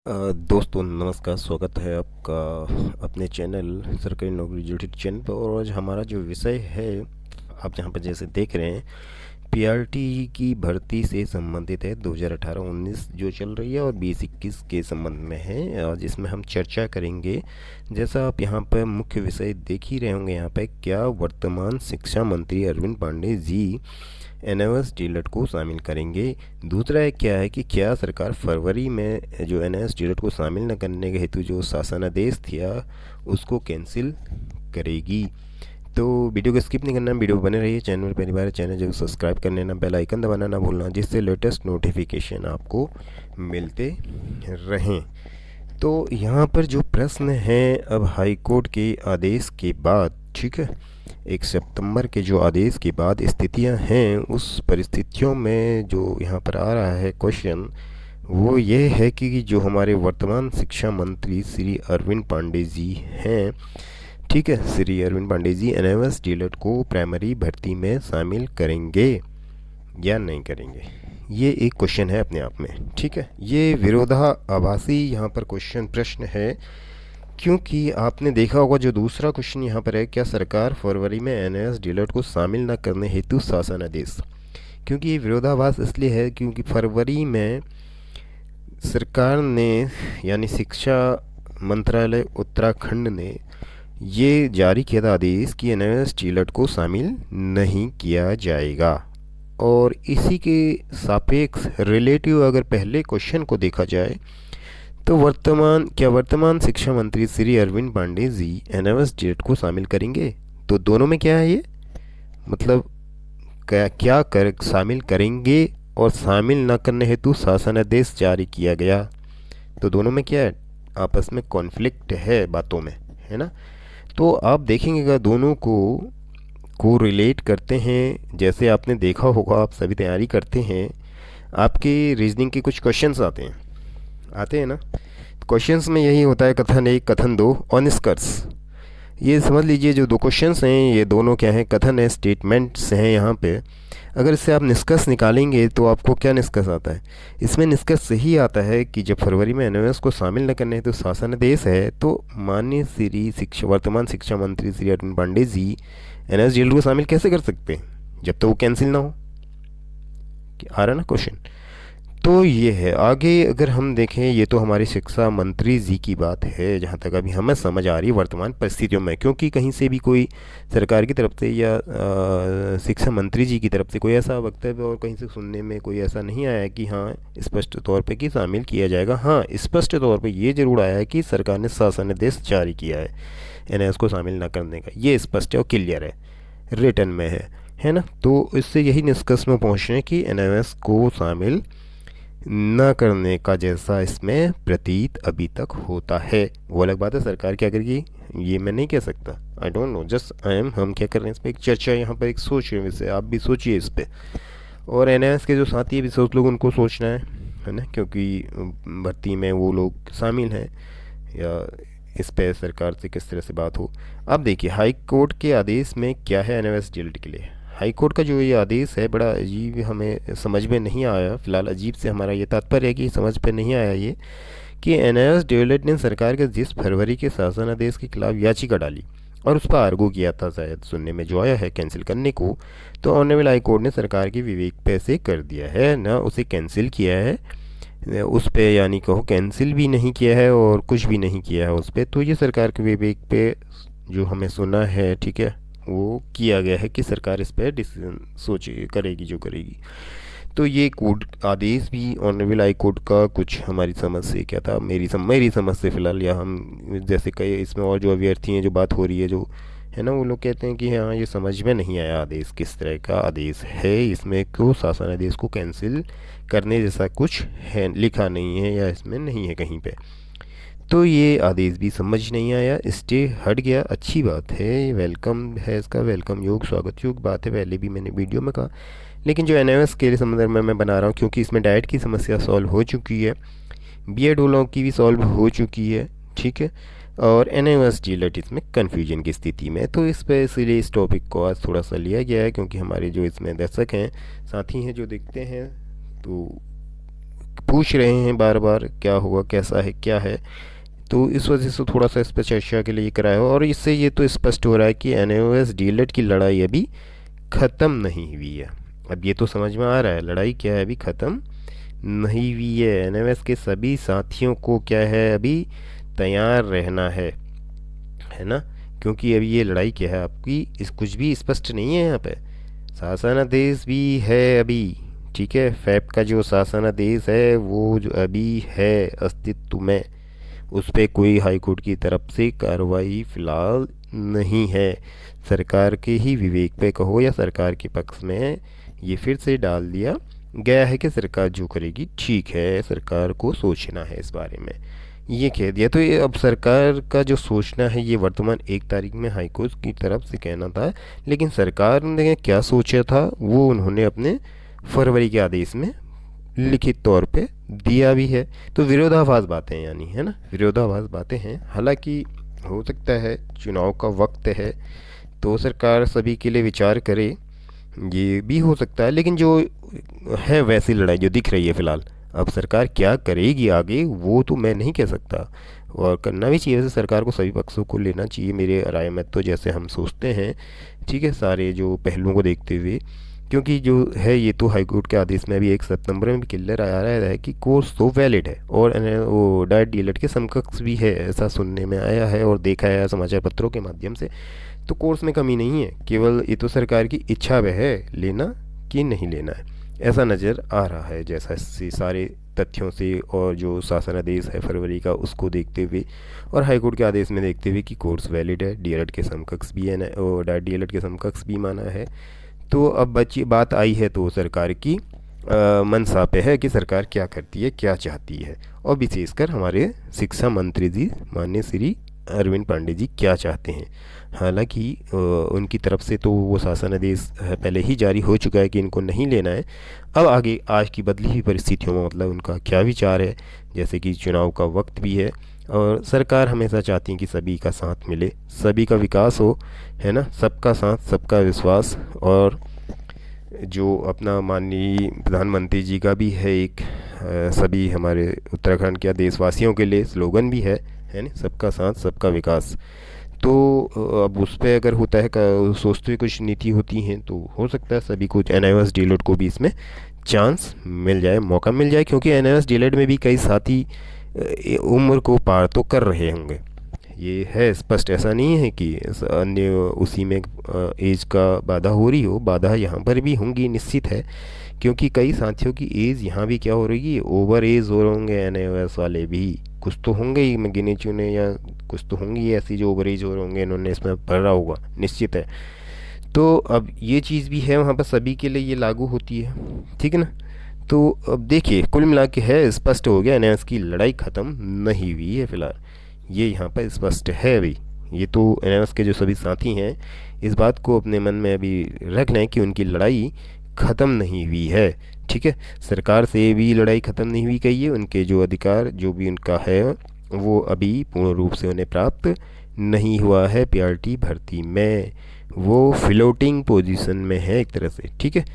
दोस्तों नमस्कार, स्वागत है आपका अपने चैनल सरकारी नौकरी रिलेटेड चैनल पर। और आज हमारा जो विषय है, आप यहाँ पर जैसे देख रहे हैं, पीआरटी की भर्ती से संबंधित है। 2018-19 जो चल रही है और 20-21 के संबंध में है, जिसमें हम चर्चा करेंगे। जैसा आप यहाँ पर मुख्य विषय देख ही रहे होंगे, यहाँ पर क्या वर्तमान शिक्षा मंत्री अरविंद पांडे जी एनएस डीलट को शामिल करेंगे। दूसरा है क्या है कि क्या सरकार फरवरी में जो एनएस डीलट को शामिल न करने के हेतु जो शासनादेश था उसको कैंसिल करेगी। तो वीडियो को स्किप नहीं करना, वीडियो बने रहिए। चैनल पर पहली बार चैनल जरूर सब्सक्राइब कर लेना, बेल आइकन दबाना ना भूलना, जिससे लेटेस्ट नोटिफिकेशन आपको मिलते रहें। तो यहाँ पर जो प्रश्न है, अब हाई कोर्ट के आदेश के बाद, ठीक है, 1 सितंबर के जो आदेश के बाद स्थितियाँ हैं, उस परिस्थितियों में जो यहाँ पर आ रहा है क्वेश्चन, वो ये है कि जो हमारे वर्तमान शिक्षा मंत्री श्री अरविंद पांडे जी हैं, ठीक है, श्री अरविंद पांडे जी एनएमएस डीलट को प्राइमरी भर्ती में शामिल करेंगे या नहीं करेंगे। ये एक क्वेश्चन है अपने आप में, ठीक है। ये विरोधाभासी यहाँ पर क्वेश्चन प्रश्न है, क्योंकि आपने देखा होगा जो दूसरा क्वेश्चन यहाँ पर है, क्या सरकार फरवरी में एनएस डीलट को शामिल न करने हेतु शासनादेश। क्योंकि ये विरोधाभास इसलिए है क्योंकि फरवरी में सरकार ने यानी शिक्षा मंत्रालय उत्तराखंड ने ये जारी किया था आदेश कि एनएस डीलट को शामिल नहीं किया जाएगा। और इसी के सापेक्ष रिलेटिव अगर पहले क्वेश्चन को देखा जाए तो वर्तमान शिक्षा मंत्री श्री अरविंद पांडे जी एनएस डीलट को शामिल करेंगे। तो दोनों में क्या है ये, मतलब क्या कर शामिल करेंगे और शामिल न करने हेतु शासनादेश जारी किया गया। तो दोनों में क्या है, आपस में कॉन्फ्लिक्ट है बातों में, है ना। तो आप देखेंगे अगर दोनों को रिलेट करते हैं, जैसे आपने देखा होगा, आप सभी तैयारी करते हैं, आपके रीजनिंग के कुछ क्वेश्चंस आते हैं ना। क्वेश्चंस में यही होता है, कथन 1, कथन 2 और निष्कर्ष। ये समझ लीजिए जो दो क्वेश्चंस हैं, ये दोनों क्या हैं, कथन है, स्टेटमेंट्स हैं यहाँ पे। अगर इससे आप निष्कर्ष निकालेंगे तो आपको क्या निष्कर्ष आता है, इसमें निष्कर्ष सही आता है कि जब फरवरी में एनएस को शामिल न करने तो शासनादेश है, तो माननीय वर्तमान शिक्षा मंत्री श्री अरविंद पांडे जी एनएस डीलर को शामिल कैसे कर सकते हैं जब तक वो कैंसिल ना हो। आ रहा ना क्वेश्चन। तो ये है। आगे अगर हम देखें, ये तो हमारी शिक्षा मंत्री जी की बात है, जहाँ तक अभी हमें समझ आ रही है वर्तमान परिस्थितियों में, क्योंकि कहीं से भी कोई सरकार की तरफ से या शिक्षा मंत्री जी की तरफ से कोई ऐसा वक्तव्य और कहीं से सुनने में कोई ऐसा नहीं आया कि हाँ स्पष्ट तौर पे कि शामिल किया जाएगा। हाँ, स्पष्ट तौर पे ये जरूर आया है कि सरकार ने शासनादेश जारी किया है एनएस को शामिल न करने का। ये स्पष्ट है और क्लियर है, रिटर्न में है ना। तो इससे यही निष्कर्ष में पहुँचे हैं कि एनएस को शामिल न करने का जैसा इसमें प्रतीत अभी तक होता है। वो अलग बात है सरकार क्या करेगी ये मैं नहीं कह सकता, आई डोंट नो, जस्ट हम क्या कर रहे हैं इस पर एक चर्चा, यहाँ पर एक सोच रहे हैं। वैसे आप भी सोचिए इस पर, और एनएस के जो साथी भी सोच लोग उनको सोचना है ना, क्योंकि भर्ती में वो लोग शामिल हैं, या इस पर सरकार से किस तरह से बात हो। अब देखिए हाई कोर्ट के आदेश में क्या है एनएस डीलट के लिए। हाई कोर्ट का जो ये आदेश है बड़ा अजीब, हमें समझ में नहीं आया। फिलहाल अजीब से हमारा ये तात्पर्य है कि समझ में नहीं आया ये कि एनएस डीलट ने सरकार के जिस फरवरी के शासनादेश के खिलाफ याचिका डाली और उस पर आर्गू किया था, शायद सुनने में जो आया है कैंसिल करने को, तो ऑनरेबल हाई कोर्ट ने सरकार के विवेक पे से कर दिया है ना, उसे कैंसिल किया है उस पे, यानी कहो कैंसिल भी नहीं किया है और कुछ भी नहीं किया है उस पर। तो ये सरकार के विवेक पे जो हमें सुना है, ठीक है, वो किया गया है कि सरकार इस पर डिसीजन सोच करेगी जो करेगी। तो ये कोर्ट आदेश भी ऑनरेबल हाई कोर्ट का कुछ हमारी समझ से क्या था, मेरी समझ से फ़िलहाल, या हम जैसे कई इसमें और जो अभ्यर्थी हैं जो बात हो रही है जो है ना, वो लोग कहते हैं कि हाँ ये समझ में नहीं आया आदेश किस तरह का आदेश है, इसमें क्यों शासन आदेश को कैंसिल करने जैसा कुछ है लिखा नहीं है या इसमें नहीं है कहीं पे। तो ये आदेश भी समझ नहीं आया, स्टे हट गया। अच्छी बात है, वेलकम है इसका, वेलकम योग स्वागत योग बात है, पहले भी मैंने वीडियो में कहा। लेकिन जो एनएस के संदर्भ में मैं बना रहा हूँ, क्योंकि इसमें डाइट की समस्या सॉल्व हो चुकी है, बीएड वालों की भी सॉल्व हो चुकी है, ठीक है, और एनएस डीलट इसमें कन्फ्यूजन की स्थिति में। तो इस पर इसलिए इस टॉपिक को आज थोड़ा सा लिया गया है, क्योंकि हमारे जो इसमें दर्शक हैं, साथी हैं जो देखते हैं, तो पूछ रहे हैं बार बार क्या हुआ, कैसा है, क्या है। तो इस वजह से थोड़ा सा इस पर चर्चा के लिए कराया हो, और इससे ये तो स्पष्ट हो रहा है कि एनओएस डीएलएड की लड़ाई अभी ख़त्म नहीं हुई है। अब ये तो समझ में आ रहा है लड़ाई क्या है, अभी ख़त्म नहीं हुई है। एनओएस के सभी साथियों को क्या है, अभी तैयार रहना है ना। क्योंकि अभी ये लड़ाई क्या है आपकी, इस कुछ भी स्पष्ट नहीं है यहाँ पे। शासनादेश भी है अभी, ठीक है। फैब का जो शासनादेश है वो जो अभी है अस्तित्व में, उस पर कोई हाई कोर्ट की तरफ से कार्रवाई फ़िलहाल नहीं है। सरकार के ही विवेक पे कहो या सरकार के पक्ष में ये फिर से डाल दिया गया है कि सरकार जो करेगी ठीक है, सरकार को सोचना है इस बारे में, ये कह दिया। तो ये अब सरकार का जो सोचना है ये वर्तमान 1 तारीख में हाई कोर्ट की तरफ से कहना था, लेकिन सरकार ने क्या सोचा था वो उन्होंने अपने फरवरी के आदेश में लिखित तौर पे दिया भी है। तो विरोधाभास बातें यानी, है ना, विरोधाभास बातें हैं। हालांकि हो सकता है चुनाव का वक्त है तो सरकार सभी के लिए विचार करे, ये भी हो सकता है। लेकिन जो है वैसी लड़ाई जो दिख रही है फ़िलहाल, अब सरकार क्या करेगी आगे वो तो मैं नहीं कह सकता, और करना भी चाहिए। वैसे सरकार को सभी पक्षों को लेना चाहिए मेरे राय में, तो जैसे हम सोचते हैं, ठीक है, सारे जो पहलुओं को देखते हुए। क्योंकि जो है ये तो हाई कोर्ट के आदेश में भी 1 सितंबर में भी क्लियर आ रहा है कि कोर्स तो वैलिड है और वो डायट डीएलएड के समकक्ष भी है, ऐसा सुनने में आया है और देखा है समाचार पत्रों के माध्यम से। तो कोर्स में कमी नहीं है, केवल ये तो सरकार की इच्छा वह है लेना कि नहीं लेना है, ऐसा नज़र आ रहा है। जैसा से सारे तथ्यों से और जो शासनादेश है फरवरी का उसको देखते हुए और हाईकोर्ट के आदेश में देखते हुए कि कोर्स वैलिड है, डीएलएड के समकक्ष भी है ना, और डायट डीएलएड के समकक्ष भी माना है। तो अब बची बात आई है तो सरकार की मंशा पे है कि सरकार क्या करती है, क्या चाहती है, और विशेषकर हमारे शिक्षा मंत्री जी माननीय श्री अरविंद पांडे जी क्या चाहते हैं। हालांकि उनकी तरफ से तो वो शासनादेश पहले ही जारी हो चुका है कि इनको नहीं लेना है। अब आगे आज की बदली हुई परिस्थितियों में मतलब उनका क्या विचार है, जैसे कि चुनाव का वक्त भी है और सरकार हमेशा चाहती है कि सभी का साथ मिले, सभी का विकास हो, है ना, सबका साथ सबका विश्वास। और जो अपना माननीय प्रधानमंत्री जी का भी है एक सभी हमारे उत्तराखंड के देशवासियों के लिए स्लोगन भी है ना, सबका साथ सबका विकास। तो अब उस पर अगर होता है सोचते हुए कुछ नीति होती हैं तो हो सकता है सभी कुछ एनआईओएस डीएलएड को भी इसमें चांस मिल जाए, मौका मिल जाए। क्योंकि एनआईओएस डीएलएड में भी कई साथी उम्र को पार तो कर रहे होंगे, ये है स्पष्ट। ऐसा नहीं है कि अन्य उसी में एज का बाधा हो रही हो, बाधा यहाँ पर भी होंगी निश्चित है। क्योंकि कई साथियों की एज यहाँ भी क्या हो रही है, ओवर एज हो रहे होंगे एनआईओएस वाले भी, कुछ तो होंगे ही, मैं गिने चुने या कुछ तो होंगी ऐसी जो ओवर एज हो रहे होंगे, इन्होंने इसमें भरा होगा निश्चित है। तो अब ये चीज़ भी है वहाँ पर सभी के लिए ये लागू होती है, ठीक है ना। तो अब देखिए कुल मिला के है स्पष्ट हो गया एनआईओएस की लड़ाई ख़त्म नहीं हुई है फ़िलहाल, ये यहाँ पर स्पष्ट है भाई। ये तो एनआईओएस के जो सभी साथी हैं इस बात को अपने मन में अभी रख लें कि उनकी लड़ाई ख़त्म नहीं हुई है, ठीक है। सरकार से भी लड़ाई ख़त्म नहीं हुई गई है, उनके जो अधिकार जो भी उनका है वो अभी पूर्ण रूप से उन्हें प्राप्त नहीं हुआ है। पीआरटी भर्ती में वो फ्लोटिंग पोजीशन में है एक तरह से, ठीक है।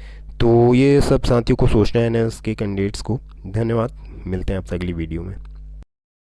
तो ये सब साथियों को सोचना है एनआईओएस के कैंडिडेट्स को। धन्यवाद, मिलते हैं आपसे अगली वीडियो में।